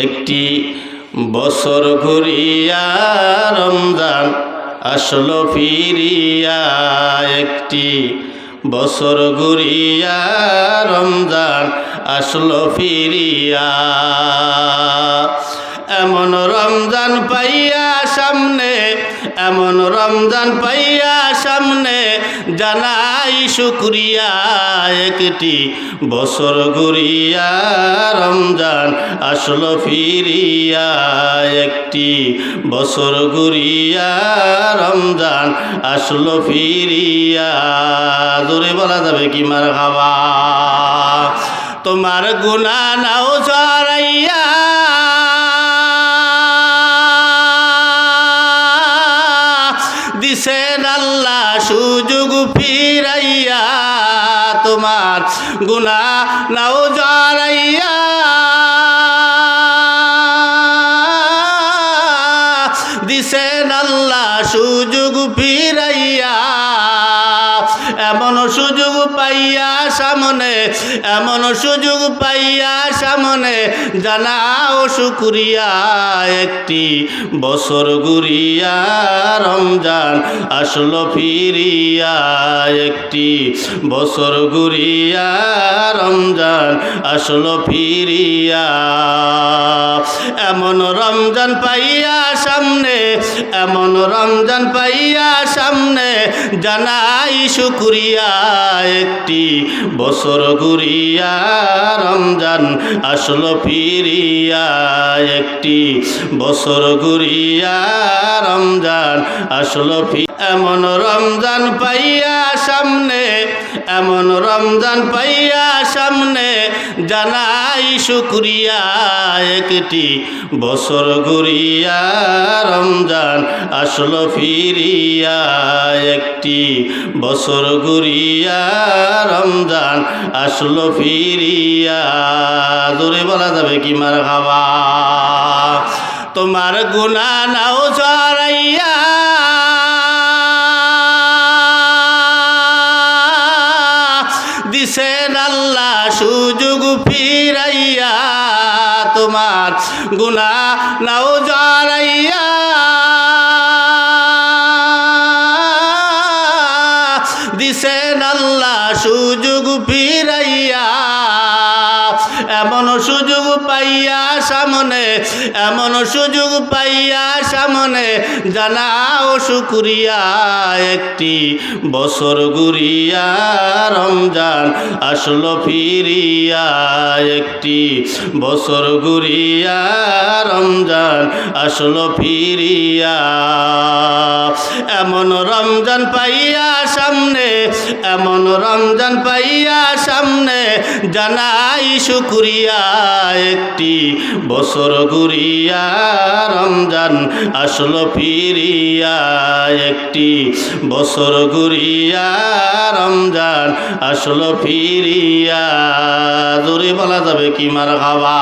একটি বছর ঘুরিয়া রমজান আসলো ফিরিয়া, একটি বছর ঘুরিয়া রমজান আসলো ফিরিয়া। এমন রমজান পাইয়া সামনে, এমন রমজান পাইয়া সামনে জানাই শুকরিয়া, একটি বছর ঘুরিয়া রমজান আসলো ফিরিয়া, একটি বছর ঘুরিয়া রমজান আসলো ফিরিয়া। জোরে বলা যাবে কি মারহাবা। তোমার গুনাহ নাও ছড়াইয়া দিছেন আল্লাহ সুযোগ ফিরাইয়া, তোমার গুনাহ নাও জড়াইয়া দিছেন আল্লাহ সুযোগ ফিরাইয়া। এমন সুযোগ পাইয়া সামনে, এমন সুযোগ পাইয়া সামনে জানাও শুকরিয়া, একটি বছর ঘুরিয়া রমজান আসলো ফিরিয়া, একটি বছর ঘুরিয়া রমজান আসলো ফিরিয়া। এমন রমজান পাইয়া সামনে, এমন রমজান পাইয়া সামনে জানাই শুকরিয়া, একটি বছর ঘুরিয়া রমজান আসলো ফিরিয়া, একটি বছর ঘুরিয়া রমজান আসলো ফিরিয়া। এমন রমজান পাইয়া সামনে, এমন রমজান পাইয়া সামনে জানাই শুকরিয়া, একটি বছর ঘুরিয়া রমজান আসলো ফিরিয়া, একটি বছর ঘুরিয়া রমজান আসলো ফিরিয়া। জোরে বলা যাবে কি মারহাবা। তোমার গুনাহ নাও ছড়াইয়া দিছেন আল্লাহ সুযোগ ফিরাইয়া, তোমার গুনাহ নাও জড়াইয়া দিছেন আল্লাহ সুযোগ ফিরাইয়া। এমন সুযোগ পাইয়া সামনে, এমন সুযোগ পাইয়া সামনে জানাও শুকরিয়া, একটি বছর ঘুরিয়া রমজান আসলো ফিরিয়া, একটি বছর ঘুরিয়া রমজান আসলো ফিরিয়া। এমন রমজান পাইয়া সামনে, এমন রমজান পাইয়া সামনে জানাই শুকরিয়া, একটি বছর ঘুরিয়া রমজান আসলো ফিরিয়া, একটি বছর ঘুরিয়া রমজান আসলো ফিরিয়া। জোরে বলা যাবে কি মারহাবা।